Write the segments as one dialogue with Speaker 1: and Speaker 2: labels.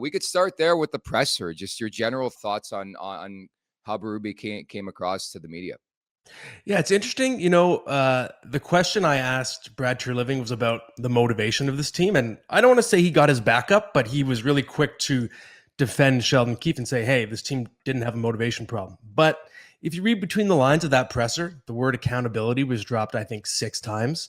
Speaker 1: We could start there with the presser. Just your general thoughts on how Berube came across to the media.
Speaker 2: Yeah, it's interesting. The question I asked Brad Treliving was about the motivation of this team. And I don't want to say he got his back up, but he was really quick to defend Sheldon Keefe and say, hey, this team didn't have a motivation problem. But if you read between the lines of that presser, the word accountability was dropped, I think, 6 times.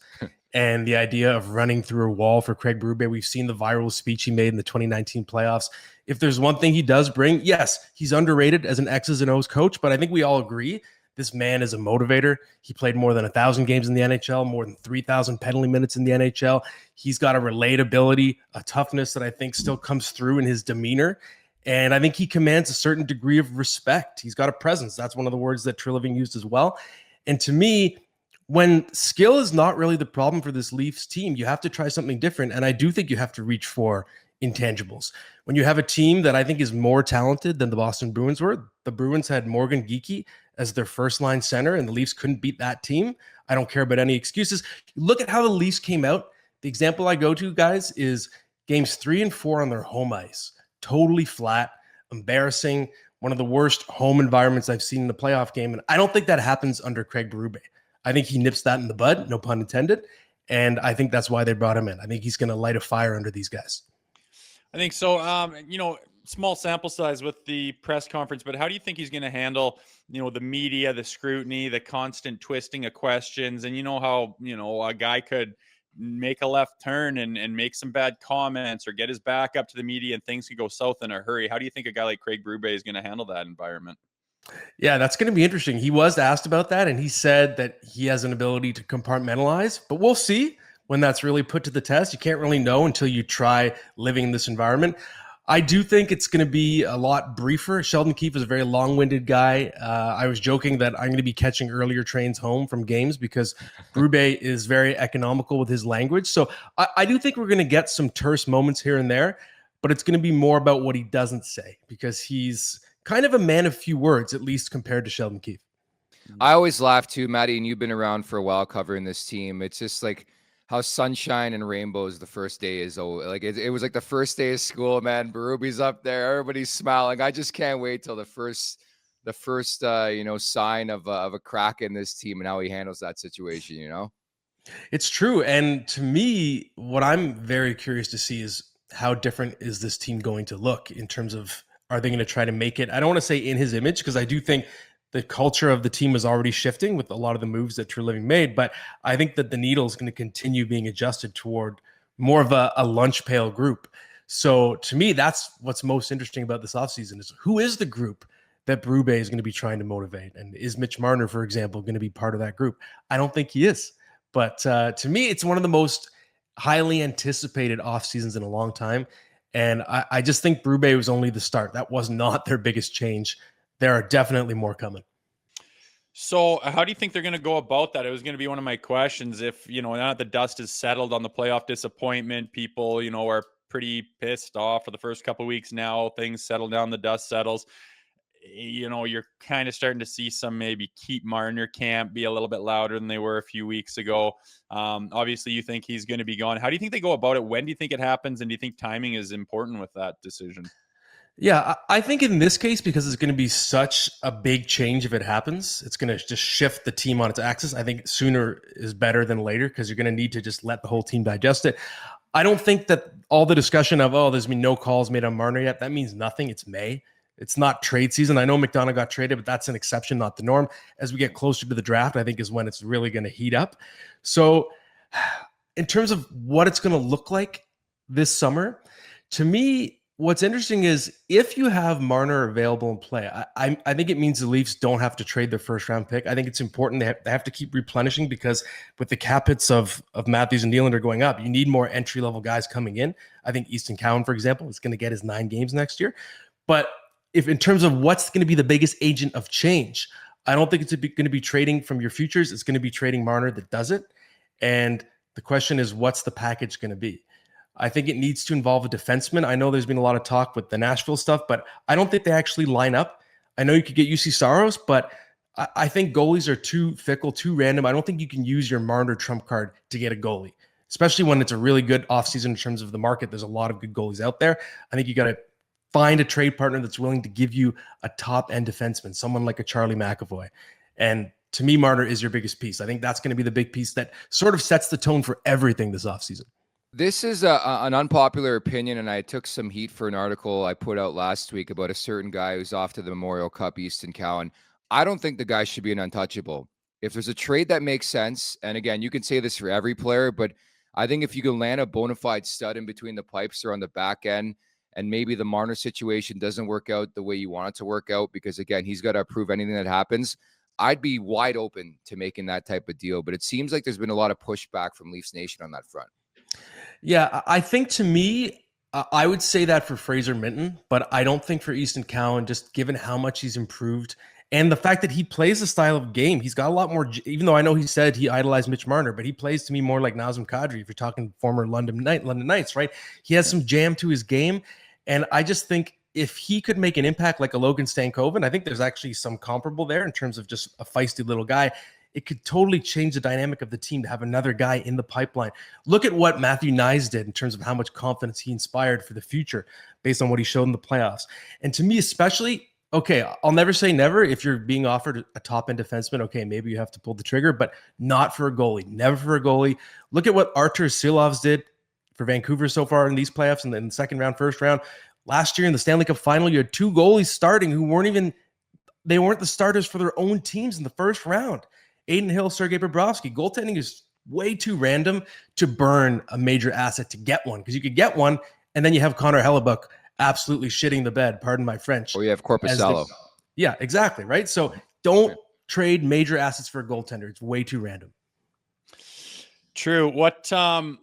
Speaker 2: And the idea of running through a wall for Craig Berube, we've seen the viral speech he made in the 2019 playoffs. If there's one thing he does bring, yes, he's underrated as an X's and O's coach, but I think we all agree this man is a motivator. He played more than 1,000 games in the NHL, more than 3,000 penalty minutes in the NHL. He's got a relatability, a toughness that I think still comes through in his demeanor. And I think he commands a certain degree of respect. He's got a presence. That's one of the words that Treliving used as well. And to me, when skill is not really the problem for this Leafs team, you have to try something different. And I do think you have to reach for intangibles. When you have a team that I think is more talented than the Boston Bruins were, the Bruins had Morgan Geekie as their first line center, and the Leafs couldn't beat that team. I don't care about any excuses. Look at how the Leafs came out. The example I go to, guys, is games 3 and 4 on their home ice. Totally flat, embarrassing, one of the worst home environments I've seen in a playoff game. And I don't think that happens under Craig Berube. I think he nips that in the bud, no pun intended. And I think that's why they brought him in. I think he's going to light a fire under these guys.
Speaker 3: I think so. Small sample size with the press conference, but how do you think he's going to handle, the media, the scrutiny, the constant twisting of questions? And how, a guy could make a left turn and make some bad comments or get his back up to the media and things could go south in a hurry. How do you think a guy like Craig Berube is going to handle that environment?
Speaker 2: Yeah, that's going to be interesting. He was asked about that, and he said that he has an ability to compartmentalize, but we'll see when that's really put to the test. You can't really know until you try living in this environment. I do think it's going to be a lot briefer. Sheldon Keefe is a very long-winded guy. I was joking that I'm going to be catching earlier trains home from games because Berube is very economical with his language. So I do think we're going to get some terse moments here and there, but it's going to be more about what he doesn't say because he's kind of a man of few words, at least compared to Sheldon Keefe.
Speaker 1: I always laugh too, Maddie, and you've been around for a while covering this team. It's just like how sunshine and rainbows the first day is. Like it was like the first day of school, man. Berube's up there, everybody's smiling. I just can't wait till the first sign of a crack in this team and how he handles that situation.
Speaker 2: It's true. And to me, what I'm very curious to see is how different is this team going to look in terms of, are they going to try to make it? I don't want to say in his image, because I do think the culture of the team was already shifting with a lot of the moves that Treliving made, but I think that the needle is going to continue being adjusted toward more of a lunch pail group. So to me, that's what's most interesting about this offseason is who is the group that Berube is going to be trying to motivate? And is Mitch Marner, for example, going to be part of that group? I don't think he is. But to me, it's one of the most highly anticipated off seasons in a long time. And I just think Berube was only the start. That was not their biggest change. There are definitely more coming.
Speaker 3: So how do you think they're going to go about that? It was going to be one of my questions. If, now that the dust is settled on the playoff disappointment, people, are pretty pissed off for the first couple of weeks now. Things settle down, the dust settles. You're kind of starting to see some maybe keep Marner camp be a little bit louder than they were a few weeks ago. Obviously, you think he's going to be gone. How do you think they go about it? When do you think it happens? And do you think timing is important with that decision?
Speaker 2: Yeah, I think in this case, because it's going to be such a big change if it happens, it's going to just shift the team on its axis. I think sooner is better than later because you're going to need to just let the whole team digest it. I don't think that all the discussion of, there's been no calls made on Marner yet, that means nothing. It's May. It's not trade season. I know McDonough got traded, but that's an exception, not the norm. As we get closer to the draft, I think is when it's really going to heat up. So in terms of what it's going to look like this summer, to me, what's interesting is if you have Marner available in play, I think it means the Leafs don't have to trade their first round pick. I think it's important they have to keep replenishing because with the cap hits of Matthews and Nylander going up, you need more entry level guys coming in. I think Easton Cowan, for example, is going to get his 9 games next year. But if in terms of what's going to be the biggest agent of change, I don't think it's going to be trading from your futures. It's going to be trading Marner that does it. And the question is, what's the package going to be? I think it needs to involve a defenseman. I know there's been a lot of talk with the Nashville stuff, but I don't think they actually line up. I know you could get UC Saros, but I think goalies are too fickle, too random. I don't think you can use your Marner trump card to get a goalie, especially when it's a really good offseason in terms of the market. There's a lot of good goalies out there. I think you got to find a trade partner that's willing to give you a top end defenseman, someone like a Charlie McAvoy. And to me, Marner is your biggest piece. I think that's going to be the big piece that sort of sets the tone for everything this offseason.
Speaker 1: This is an unpopular opinion, and I took some heat for an article I put out last week about a certain guy who's off to the Memorial Cup, Easton Cowan. I don't think the guy should be an untouchable. If there's a trade that makes sense, and again, you can say this for every player, but I think if you can land a bona fide stud in between the pipes or on the back end, and maybe the Marner situation doesn't work out the way you want it to work out, because again, he's got to approve anything that happens, I'd be wide open to making that type of deal. But it seems like there's been a lot of pushback from Leafs Nation on that front.
Speaker 2: Yeah, I think to me, I would say that for Fraser Minton, but I don't think for Easton Cowan, just given how much he's improved and the fact that he plays the style of game. He's got a lot more, even though I know he said he idolized Mitch Marner, but he plays to me more like Nazem Kadri if you're talking former London Knights, right? He has some jam to his game. And I just think if he could make an impact like a Logan Stankoven, I think there's actually some comparable there in terms of just a feisty little guy. It could totally change the dynamic of the team to have another guy in the pipeline. Look at what Matthew Nyes did in terms of how much confidence he inspired for the future based on what he showed in the playoffs. And to me, especially, okay, I'll never say never. If you're being offered a top-end defenseman, okay, maybe you have to pull the trigger, but not for a goalie. Never for a goalie. Look at what Artur Silovs did for Vancouver so far in these playoffs and then second round, first round. Last year in the Stanley Cup final, you had two goalies starting who weren't the starters for their own teams in the first round. Aiden Hill, Sergei Bobrovsky. Goaltending is way too random to burn a major asset to get one, because you could get one and then you have Connor Hellebuck absolutely shitting the bed, pardon my French.
Speaker 1: Or you have Korpisalo.
Speaker 2: Yeah, exactly, right? So don't trade major assets for a goaltender. It's way too random.
Speaker 3: True. What, I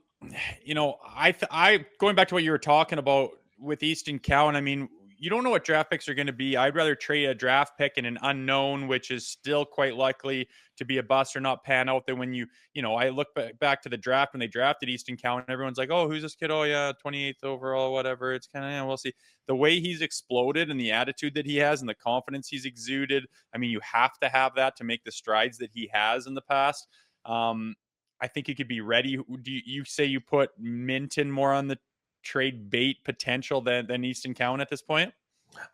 Speaker 3: going back to what you were talking about with Easton Cowan, I mean, you don't know what draft picks are going to be. I'd rather trade a draft pick in an unknown, which is still quite likely to be a bust or not pan out, than when I look back to the draft when they drafted Easton Cowan, everyone's like, oh, who's this kid? Oh yeah, 28th overall, whatever. It's kind of, we'll see. The way he's exploded and the attitude that he has and the confidence he's exuded, I mean, you have to have that to make the strides that he has in the past. I think he could be ready. Do you say you put Minton more on the trade bait potential than Easton Cowan at this point?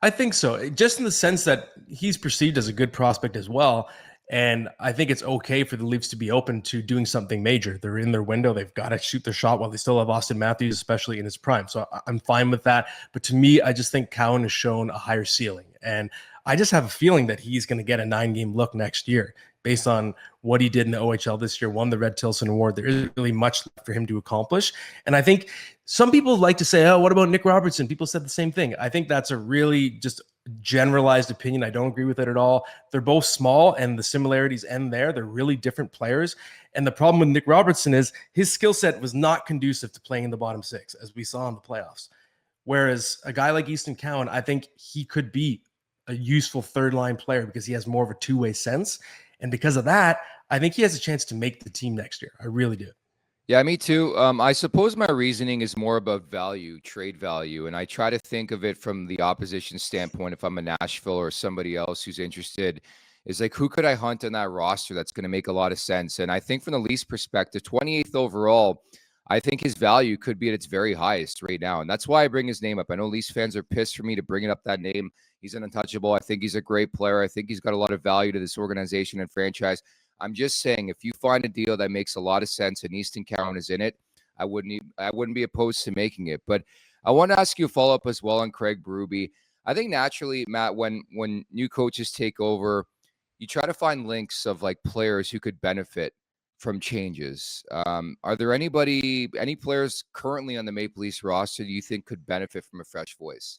Speaker 2: I think so, just in the sense that he's perceived as a good prospect as well. And I think it's okay for the Leafs to be open to doing something major. They're in their window. They've got to shoot their shot while they still have Austin Matthews, especially in his prime. So I'm fine with that. But to me, I just think Cowan has shown a higher ceiling. And I just have a feeling that he's going to get a 9-game look next year based on what he did in the OHL this year, won the Red Tilson Award. There isn't really much left for him to accomplish. And I think some people like to say, oh, what about Nick Robertson? People said the same thing. I think that's a really just generalized opinion. I don't agree with it at all. They're both small and the similarities end there. They're really different players. And the problem with Nick Robertson is his skill set was not conducive to playing in the bottom six, as we saw in the playoffs. Whereas a guy like Easton Cowan, I think he could be a useful third line player because he has more of a two-way sense. And because of that, I think he has a chance to make the team next year. I really do.
Speaker 1: Yeah, me too. I suppose my reasoning is more about value, trade value. And I try to think of it from the opposition standpoint. If I'm a Nashville or somebody else who's interested, is like, who could I hunt on that roster that's going to make a lot of sense? And I think from the Leafs perspective, 28th overall, I think his value could be at its very highest right now. And that's why I bring his name up. I know Leafs fans are pissed for me to bring up that name. He's an untouchable. I think he's a great player. I think he's got a lot of value to this organization and franchise. I'm just saying, if you find a deal that makes a lot of sense and Easton Cowan is in it, I wouldn't be opposed to making it. But I want to ask you a follow-up as well on Craig Berube. I think naturally, Matt, when new coaches take over, you try to find links of like players who could benefit from changes. Are there any players currently on the Maple Leafs roster do you think could benefit from a fresh voice?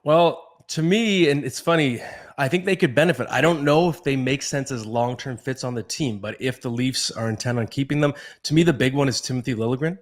Speaker 2: Well, to me, and it's funny, I think they could benefit. I don't know if they make sense as long-term fits on the team, but if the Leafs are intent on keeping them, to me, the big one is Timothy Liljegren.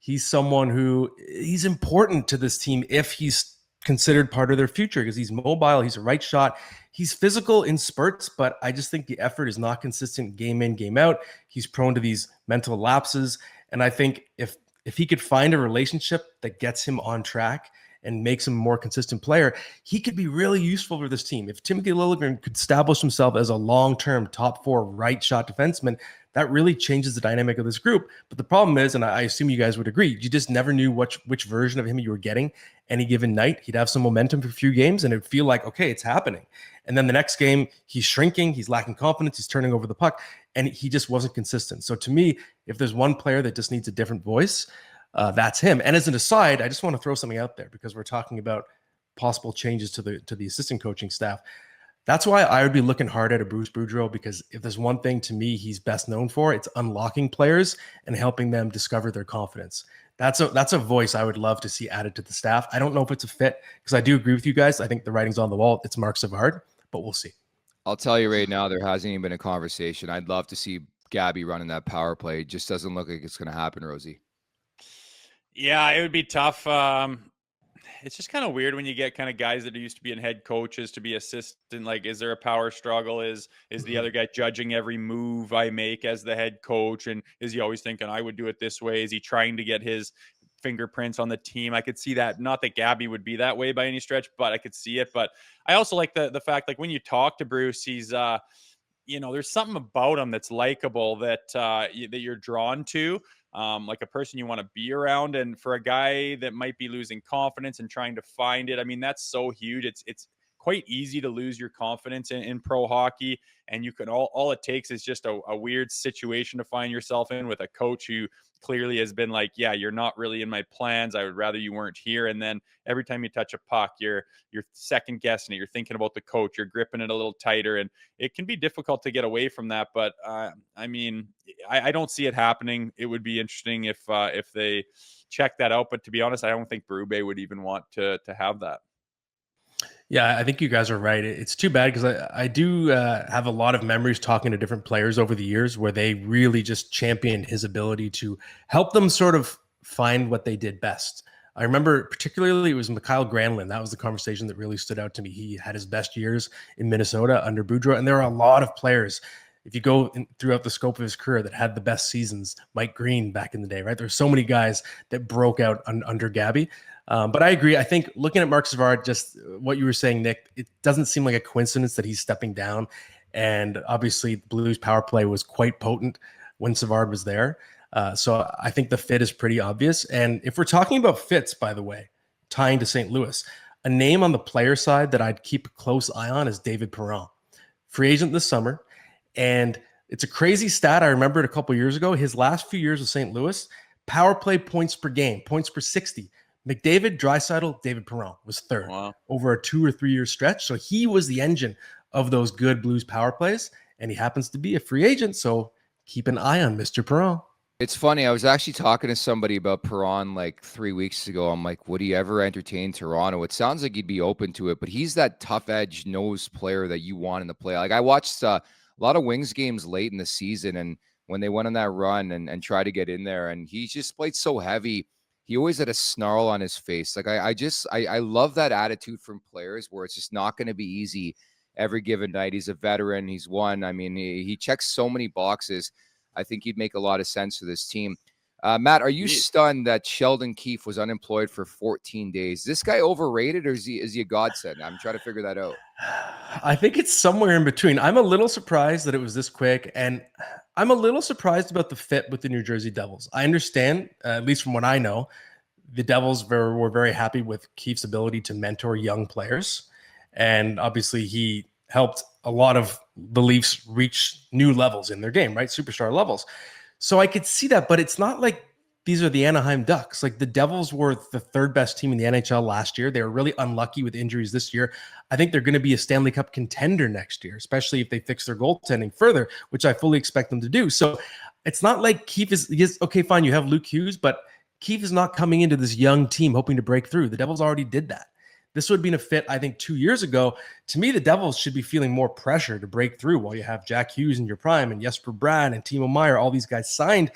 Speaker 2: He's someone he's important to this team if he's considered part of their future because he's mobile, he's a right shot, he's physical in spurts, but I just think the effort is not consistent game in, game out. He's prone to these mental lapses. And I think if he could find a relationship that gets him on track and makes him a more consistent player, he could be really useful for this team. If Timothy Liljegren could establish himself as a long-term top 4 right shot defenseman, that really changes the dynamic of this group. But the problem is, and I assume you guys would agree, you just never knew which version of him you were getting any given night. He'd have some momentum for a few games and it'd feel like, okay, it's happening. And then the next game, he's shrinking, he's lacking confidence, he's turning over the puck, and he just wasn't consistent. So to me, if there's one player that just needs a different voice, that's him. And as an aside, I just want to throw something out there because we're talking about possible changes to the assistant coaching staff. That's why I would be looking hard at a Bruce Boudreau, because if there's one thing to me he's best known for, it's unlocking players and helping them discover their confidence. That's a voice I would love to see added to the staff. I don't know if it's a fit because I do agree with you guys. I think the writing's on the wall. It's Marc Savard, but we'll see.
Speaker 1: I'll tell you right now, there hasn't even been a conversation. I'd love to see Gabby running that power play. It just doesn't look like it's going to happen, Rosie.
Speaker 3: Yeah, it would be tough. It's just kind of weird when you get kind of guys that are used to being head coaches to be assistant. Like, is there a power struggle? Is the other guy judging every move I make as the head coach? And is he always thinking I would do it this way? Is he trying to get his fingerprints on the team? I could see that. Not that Gabby would be that way by any stretch, but I could see it. But I also like the fact, like when you talk to Bruce, he's there's something about him that's likable that that you're drawn to. Like a person you want to be around. And for a guy that might be losing confidence and trying to find it, I mean, that's so huge. It's quite easy to lose your confidence in pro hockey. And you can all it takes is just a weird situation to find yourself in with a coach who clearly has been like, yeah, you're not really in my plans. I would rather you weren't here. And then every time you touch a puck, you're second guessing it. You're thinking about the coach. You're gripping it a little tighter, and it can be difficult to get away from that. But I mean, I don't see it happening. It would be interesting if they check that out. But to be honest, I don't think Berube would even want to have that.
Speaker 2: Yeah, I think you guys are right. It's too bad because I do have a lot of memories talking to different players over the years where they really just championed his ability to help them sort of find what they did best. I remember particularly it was Mikhail Granlund. That was the conversation that really stood out to me. He had his best years in Minnesota under Boudreau, and there are a lot of players, if you go throughout the scope of his career, that had the best seasons. Mike Green back in the day, right? There's so many guys that broke out under Gabby. But I agree. I think looking at Marc Savard, just what you were saying, Nick, it doesn't seem like a coincidence that he's stepping down. And obviously, the Blues power play was quite potent when Savard was there. So I think the fit is pretty obvious. And if we're talking about fits, by the way, tying to St. Louis, a name on the player side that I'd keep a close eye on is David Perron, free agent this summer. And it's a crazy stat. I remember it a couple years ago. His last few years with St. Louis, power play points per game, points per 60. McDavid, Draisaitl, David Perron was third over a 2 or 3 year stretch. So he was the engine of those good Blues power plays, and he happens to be a free agent. So keep an eye on Mr. Perron.
Speaker 1: It's funny. I was actually talking to somebody about Perron like 3 weeks ago. I'm like, would he ever entertain Toronto? It sounds like he'd be open to it, but he's that tough edge nose player that you want in the play. Like I watched a lot of Wings games late in the season, and when they went on that run and tried to get in there, and he just played so heavy. He always had a snarl on his face. Like I love that attitude from players where it's just not going to be easy every given night. He's a veteran. He's won. I mean, he checks so many boxes. I think he'd make a lot of sense for this team. Matt, are you stunned that Sheldon Keefe was unemployed for 14 days? Is this guy overrated, or is he a godsend? I'm trying to figure that out.
Speaker 2: I think it's somewhere in between. I'm a little surprised that it was this quick, and I'm a little surprised about the fit with the New Jersey Devils. I understand, at least from what I know, the Devils were very happy with Keefe's ability to mentor young players, and obviously he helped a lot of the Leafs reach new levels in their game, right? Superstar levels. So I could see that, but it's not like these are the Anaheim Ducks. Like the Devils were the third best team in the NHL last year. They were really unlucky with injuries this year. I think they're going to be a Stanley Cup contender next year, especially if they fix their goaltending further, which I fully expect them to do. So it's not like Keefe is okay, fine, you have Luke Hughes, but Keefe is not coming into this young team hoping to break through. The Devils already did that. This would have been a fit, I think, 2 years ago. To me, the Devils should be feeling more pressure to break through while you have Jack Hughes in your prime and Jesper Bratt and Timo Meier, all these guys signed.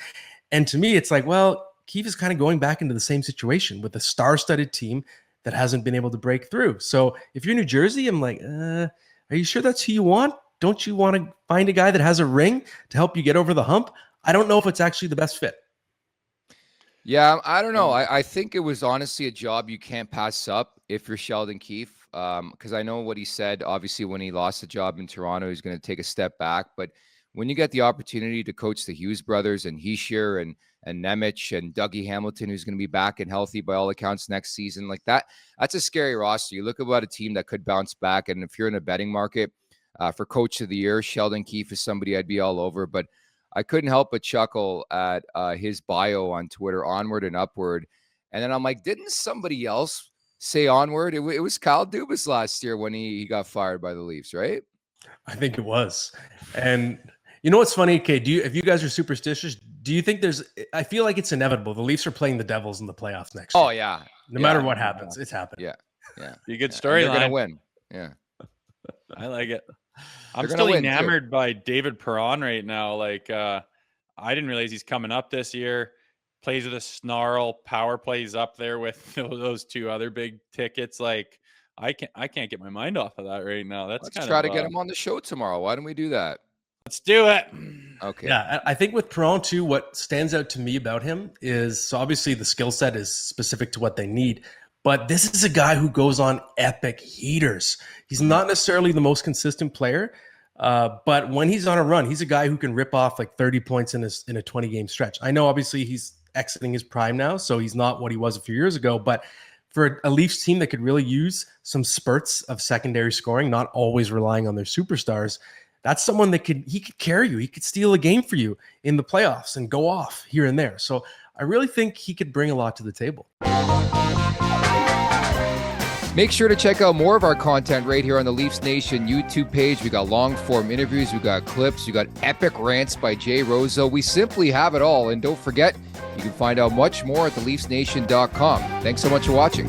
Speaker 2: And to me, it's like, well, Keefe is kind of going back into the same situation with a star-studded team that hasn't been able to break through. So if you're New Jersey, I'm like, are you sure that's who you want? Don't you want to find a guy that has a ring to help you get over the hump? I don't know if it's actually the best fit.
Speaker 1: Yeah, I don't know. I think it was honestly a job you can't pass up if you're Sheldon Keefe, because I know what he said. Obviously, when he lost the job in Toronto, he's going to take a step back. But when you get the opportunity to coach the Hughes brothers and Heischer and Nemec and Dougie Hamilton, who's going to be back and healthy by all accounts next season, like that's a scary roster. You look about a team that could bounce back. And if you're in a betting market for coach of the year, Sheldon Keefe is somebody I'd be all over. But I couldn't help but chuckle at his bio on Twitter, Onward and Upward. And then I'm like, didn't somebody else say Onward? It was Kyle Dubas last year when he got fired by the Leafs, right?
Speaker 2: I think it was. And you know what's funny, Kay? If you guys are superstitious, do you think I feel like it's inevitable. The Leafs are playing the Devils in the playoffs next year.
Speaker 1: Oh, yeah.
Speaker 2: No matter what happens, it's happening.
Speaker 1: Yeah.
Speaker 3: Be a good storyline.
Speaker 1: They're going to win. Yeah.
Speaker 3: I like it. I'm still enamored by David Perron right now. Like, I didn't realize he's coming up this year. Plays with a snarl. Power plays up there with those two other big tickets. Like, I can't get my mind off of that right now. Let's
Speaker 1: try to get him on the show tomorrow. Why don't we do that?
Speaker 3: Let's do it.
Speaker 1: Okay.
Speaker 2: Yeah, I think with Perron too, what stands out to me about him is, so obviously the skill set is specific to what they need, but this is a guy who goes on epic heaters. He's not necessarily the most consistent player, but when he's on a run, he's a guy who can rip off like 30 points in a 20-game stretch. I know obviously he's exiting his prime now, so he's not what he was a few years ago, but for a Leafs team that could really use some spurts of secondary scoring, not always relying on their superstars, that's someone that could carry you. He could steal a game for you in the playoffs and go off here and there. So I really think he could bring a lot to the table.
Speaker 1: Make sure to check out more of our content right here on the Leafs Nation YouTube page. We got long form interviews, we got clips, we got epic rants by Jay Rosehill. We simply have it all. And don't forget, you can find out much more at theleafsnation.com. Thanks so much for watching.